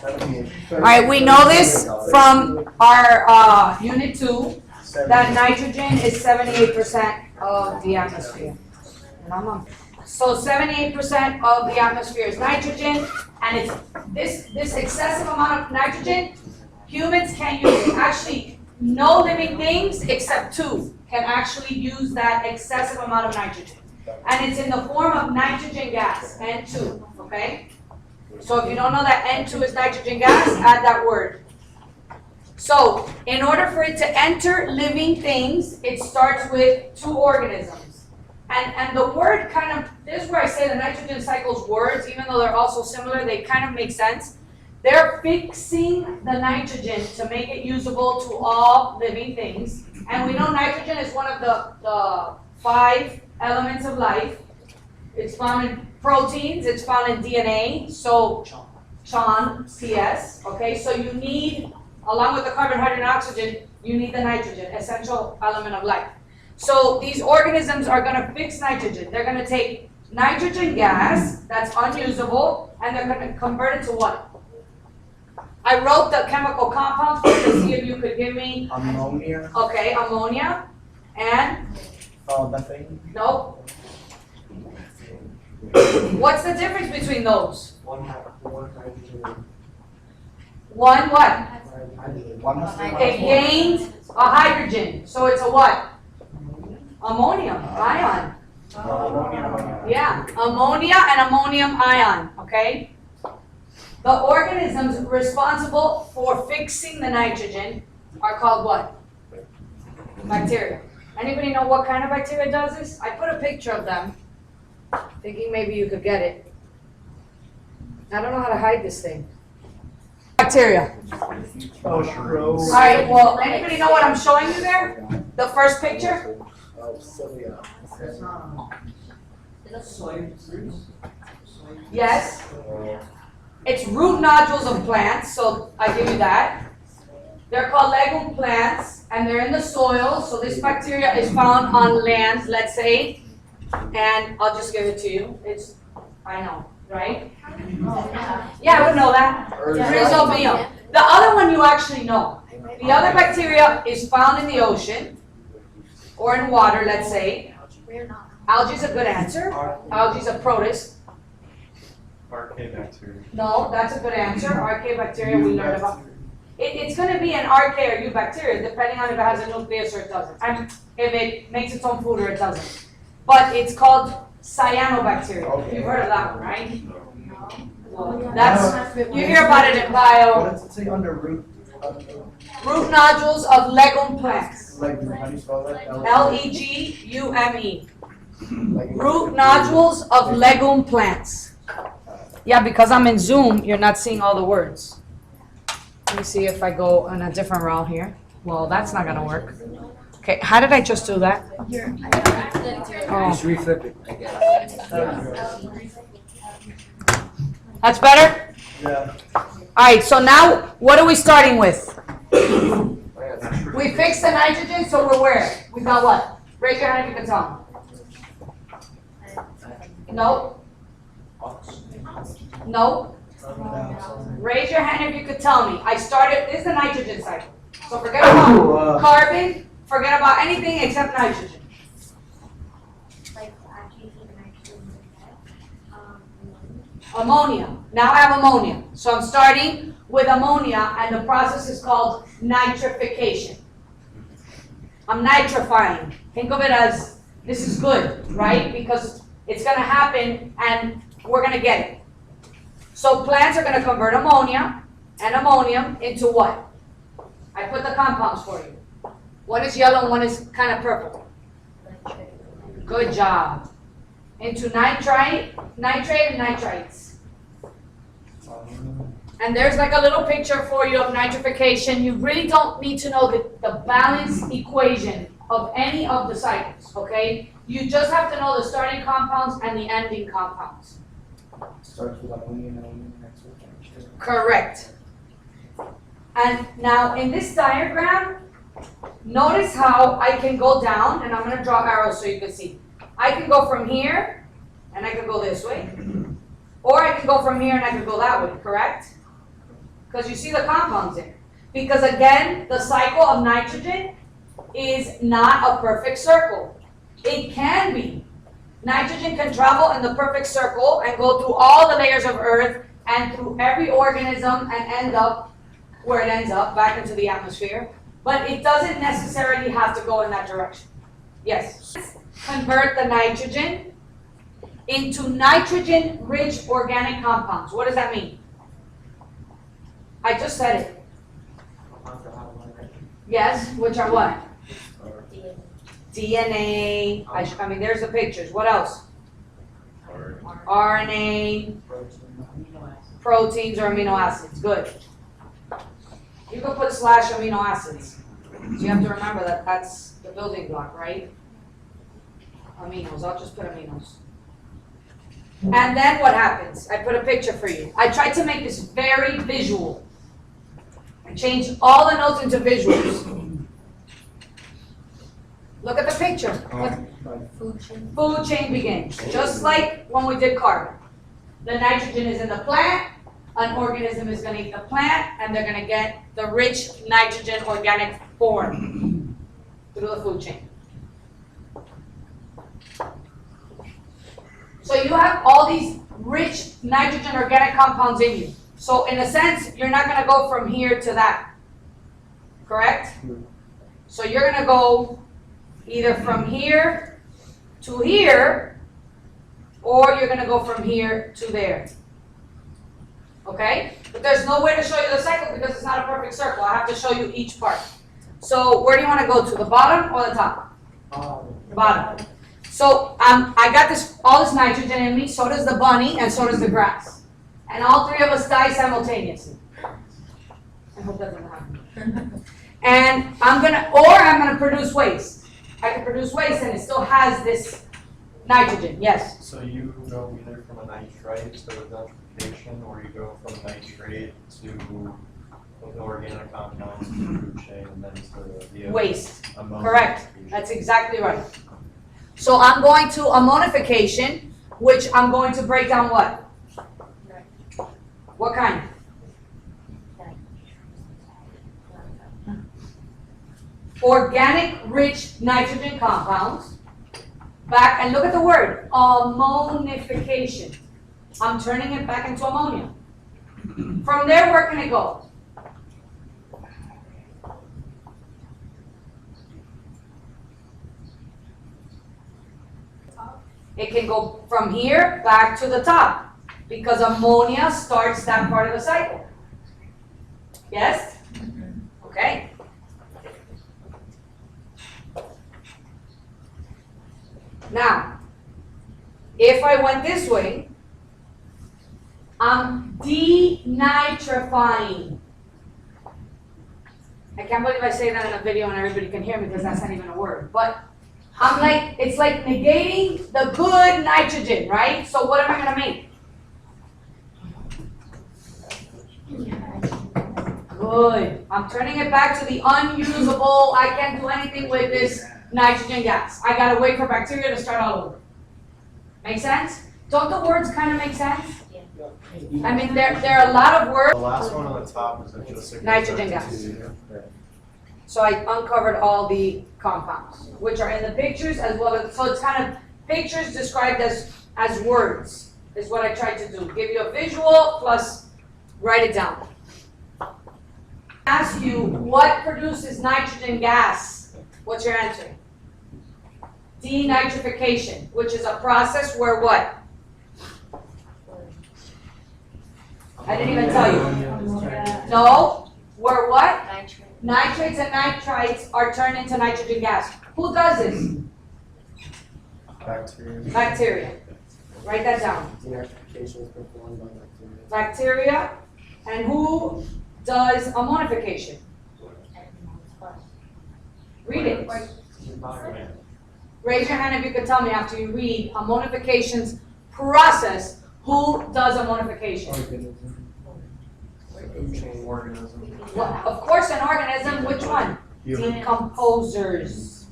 All right, we know this from our unit 2 that nitrogen is 78% of the atmosphere. So 78% of the atmosphere is nitrogen, and it's this excessive amount of nitrogen, humans can't use it. Actually, no living things except 2 can actually use that excessive amount of nitrogen. And it's in the form of nitrogen gas, N2, okay? So if you don't know that N2 is nitrogen gas, add that word. So in order for it to enter living things, it starts with 2 organisms. And the word kind of, this is where I say the nitrogen cycle's words, even though they're also similar, they kind of make sense. They're fixing the nitrogen to make it usable to all living things. And we know nitrogen is one of the 5 elements of life. It's found in proteins, it's found in DNA, so CHON, CS, okay? So you need, along with the carbon, hydrogen, oxygen, you need the nitrogen, essential element of life. So these organisms are gonna fix nitrogen. They're gonna take nitrogen gas that's unusable, and they're gonna convert it to what? I wrote the chemical compounds for you to see if you could give me. Ammonia. Okay, ammonia, and? Methane. Nope. What's the difference between those? One hydrogen. One what? One It gained a hydrogen, so it's a what? Ammonium ion. Ammonia. Yeah, ammonia and ammonium ion, okay? The organisms responsible for fixing the nitrogen are called what? Bacteria. Anybody know what kind of bacteria does this? I put a picture of them, thinking maybe you could get it. I don't know how to hide this thing. Bacteria. Oh, sure. All right, well, anybody know what I'm showing you there? The first picture? Yes. It's root nodules of plants, so I give you that. They're called legume plants, and they're in the soil, so this bacteria is found on land, let's say, and I'll just give it to you. It's, I know, right? Yeah, I would know that. Rhizobia. The other one you actually know. The other bacteria is found in the ocean, or in water, let's say. Algae is a good answer. Algae is a protist. Archaebacteria. No, that's a good answer. Archaebacteria we learned about. It's going to be an archaea or eubacteria, depending on if it has a nucleus or it doesn't. And if it makes its own food or it doesn't. But it's called cyanobacteria. Okay. You've heard of that one, right? Well, that's, you hear about it in bio. What does it say under root? Root nodules of legume plants. Like, how do you spell that? Legume. Like- Root nodules of legume plants. Yeah, because I'm in Zoom, you're not seeing all the words. Let me see if I go on a different route here. Well, that's not gonna work. Okay, how did I just do that? Oh. Just reflip it, I guess. That's better? Yeah. Alright, so now, what are we starting with? We fixed the nitrogen, so we're where? We got what? Raise your hand if you can tell me. No? No? Raise your hand if you could tell me. I started, this is the nitrogen cycle. So forget about carbon, forget about anything except nitrogen. Ammonia. Now I have ammonia. So I'm starting with ammonia, and the process is called nitrification. I'm nitrifying. Think of it as, this is good, right? Because it's going to happen, and we're going to get it. So plants are going to convert ammonia and ammonium into what? I put the compounds for you. One is yellow, one is kind of purple. Good job. Into nitrate and nitrites. And there's like a little picture for you of nitrification. You really don't need to know the balance equation of any of the cycles, okay? You just have to know the starting compounds and the ending compounds. Starts with ammonia and ammonia next with nitrogen. Correct. And now in this diagram, notice how I can go down, and I'm going to draw arrows so you can see. I can go from here, and I can go this way. Or I can go from here, and I can go that way, correct? because you see the compounds there. Because again, the cycle of nitrogen is not a perfect circle. It can be. Nitrogen can travel in the perfect circle and go through all the layers of Earth and through every organism and end up where it ends up, back into the atmosphere. But it doesn't necessarily have to go in that direction. Yes. Convert the nitrogen into nitrogen-rich organic compounds. What does that mean? I just said it. Yes, which are what? DNA. I mean, there's the pictures. What else? RNA, proteins, or amino acids. Good. You can put / amino acids. So you have to remember that that's the building block, right? Aminos. I'll just put aminos. And then what happens? I put a picture for you. I tried to make this very visual. I changed all the notes into visuals. Look at the picture. Food chain begins. Just like when we did carbon. The nitrogen is in the plant. An organism is going to eat the plant, and they're going to get the rich nitrogen organic form through the food chain. So you have all these rich nitrogen organic compounds in you. So in a sense, you're not going to go from here to that. Correct? So you're going to go either from here to here, or you're going to go from here to there. Okay? But there's no way to show you the cycle because it's not a perfect circle. I have to show you each part. So where do you want to go to? The bottom or the top? Bottom. So I got all this nitrogen in me, so does the bunny, and so does the grass. And all three of us die simultaneously. I hope that doesn't happen. And I'm gonna produce waste. I can produce waste and it still has this nitrogen, yes? So you go either from a nitrite to nitrification, or you go from nitrate to the organic compounds to the food chain, and then to the Waste, ammonification. correct. That's exactly right. So I'm going to ammonification, which I'm going to break down what? What kind? Organic rich nitrogen compounds. Back, and look at the word, ammonification. I'm turning it back into ammonia. From there, where can it go? It can go from here back to the top, because ammonia starts that part of the cycle. Yes? Okay. Now, if I went this way, I'm denitrifying. I can't believe I say that in a video and everybody can hear me because that's not even a word. But it's like negating the good nitrogen, right? So what am I going to make? Good. I'm turning it back to the unusable, I can't do anything with this nitrogen gas. I gotta wait for bacteria to start all over. Make sense? Don't the words kind of make sense? Yeah. I mean, there are a lot of words. The last one on the top is just Nitrogen gas. So I uncovered all the compounds, which are in the pictures as well as, so it's kind of pictures described as words, is what I tried to do. Give you a visual plus write it down. Ask you what produces nitrogen gas. What's your answer? Denitrification, which is a process where what? I didn't even tell you. No, where what? Nitrates and nitrites are turned into nitrogen gas. Who does this? Bacteria. Bacteria. Write that down. Denitrification is performed by bacteria. Bacteria. And who does ammonification? Read it. Raise your hand if you could tell me after you read ammonification's process, who does ammonification? Organism. Well, of course an organism, which one? Decomposers.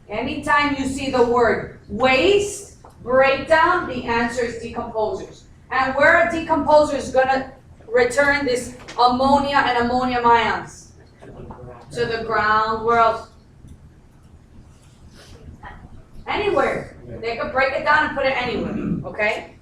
Anytime you see the word waste, breakdown, the answer is decomposers. And where are decomposers gonna return this ammonia and ammonium ions? To the ground, where else? Anywhere. They could break it down and put it anywhere, okay?